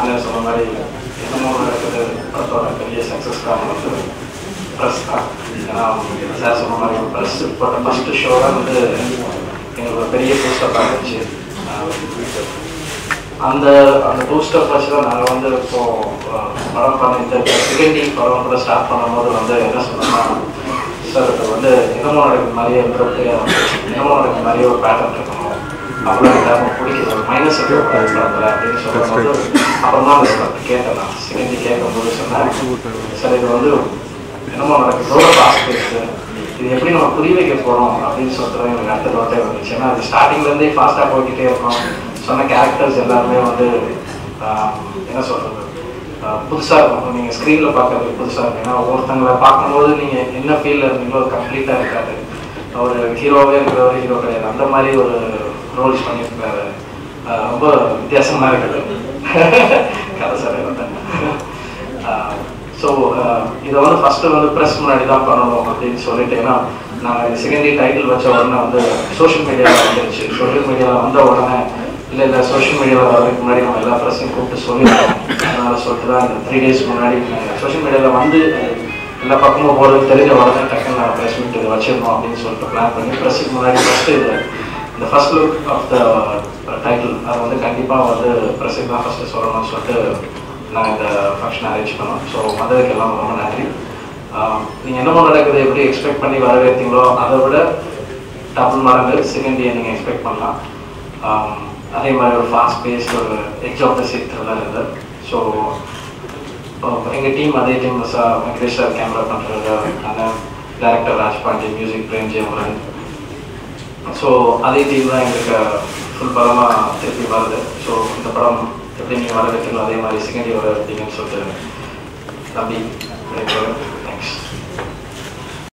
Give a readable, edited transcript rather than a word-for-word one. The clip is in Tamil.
அண்ணன் சொன்ன மாதிரி என்னமோ நடக்குது படத்தோட பெரிய சக்ஸஸ்க்காக வந்து ப்ரெஸ் தான். ஏன்னா சார் சொன்ன மாதிரி ப்ரெஸ் போட்ட ஃபஸ்ட்டு ஷோ தான் வந்து எங்களுக்கு ஒரு பெரிய பூஸ்டப்பாக இருந்துச்சு. அந்த பூஸ்டப் வச்சு தான் நாங்கள் வந்து இப்போது படம் பண்ணிட்டு செகண்ட் டீம் படம் கூட ஸ்டார்ட் பண்ணும்போது வந்து என்ன சொன்னோம்னா, சார் இது வந்து என்னமோ நடக்கிற மாதிரியே இருக்கிறது, என்னமோ நடக்கிற மாதிரியே ஒரு பேட்டர்ன் இருக்கணும், அவ்வளோ எல்லாருக்கும் பிடிக்குது, ஒரு மைனஸ் படத்தில் அப்படின்னு சொல்லும்போது அப்புறம் தான் அந்த கேட்டேன். நான் செகண்ட் டீ கேட்கும்போது சொன்னேன், சார் இது வந்து என்னமோ நடக்குது, ரொம்ப ஃபாஸ்ட் பேஸ்டு, இது எப்படி நம்ம புரிய வைக்க போகிறோம் அப்படின்னு சொல்லிட்டு எனக்கு அடுத்த தோட்டே வந்துச்சு. ஏன்னா அது ஸ்டார்டிங்லேருந்தே ஃபாஸ்ட்டாக போய்கிட்டே இருக்கோம். சொன்ன கேரக்டர்ஸ் எல்லாருமே வந்து என்ன சொல்கிறது, புதுசாக இருக்கும். நீங்கள் ஸ்க்ரீனில் பார்க்கறது புதுசாக இருக்கும். ஏன்னா ஒவ்வொருத்தங்களை பார்க்கும்போது நீங்கள் என்ன ஃபீலில் இருந்தீங்களோ அது கம்ப்ளீட்டாக இருக்காது. ஒரு ஹீரோவே இருக்கிறவர் ஹீரோ கிடையாது, அந்த மாதிரி ஒரு ரோல்ஸ் பண்ணியிருக்காரு. ரொம்ப வித்தியாசமாக இருக்குது கதை சார் வந்தேன். ஸோ இதை வந்து ஃபஸ்ட்டு வந்து ப்ரெஸ் முன்னாடி தான் பண்ணணும் அப்படின்னு சொல்லிட்டு, ஏன்னா நாங்கள் செகண்டரி டைட்டில் வச்ச உடனே வந்து சோஷியல் மீடியாவில் வந்துருச்சு. சோஷியல் மீடியாவில் வந்த உடனே இல்லை சோஷியல் மீடியாவில் வரதுக்கு முன்னாடி நம்ம எல்லா ப்ரெஸ்ஸையும் கூப்பிட்டு சொல்லிடுறோம். அதனால் சொல்லிட்டு தான் இந்த 3 days முன்னாடி சோஷியல் மீடியாவில் வந்து எல்லா பக்கமும் போகிறது தெரிஞ்ச உடனே டக்குன்னு நான் ப்ரெஸ் மீட் இதை வச்சிடணும் அப்படின்னு சொல்லிட்டு பிளான் பண்ணி ப்ரெஸ்ஸுக்கு முன்னாடி ஃபஸ்ட்டு இந்த first look of the title அதை வந்து கண்டிப்பாக வந்து ப்ரெஸ்ஸுக்கு தான் ஃபஸ்ட்டு சொல்லணும்னு சொல்லிட்டு நாங்கள் இந்த ஃபங்க்ஷன் அரேஞ்ச் பண்ணோம். ஸோ வந்ததுக்கு எல்லாம் ரொம்ப நன்றி. நீங்கள் என்னமோ நடக்குது எப்படி எக்ஸ்பெக்ட் பண்ணி வரவேற்றீங்களோ அதை விட டபுள் மடங்கு செகண்ட் டே நீங்கள் எக்ஸ்பெக்ட் பண்ணலாம். அதே மாதிரி ஒரு ஃபாஸ்ட் பேஸ், ஒரு edge of the seat thriller இருந்தது. ஸோ எங்கள் டீம் அதே டீம் வெங்கடேஷ் சார் கேமரா பண்ணுறது, அந்த director Rajpandi, music Prem Jayamuran. So அதே டீம் தான் எங்களுக்கு ஃபுல் படமாக திருப்பி வருது. ஸோ இந்த படம் எப்படி நீங்கள் வரவேற்றீங்களோ அதே மாதிரி செகண்ட் டே வரவேற்றீங்கன்னு சொல்லிட்டு நம்பி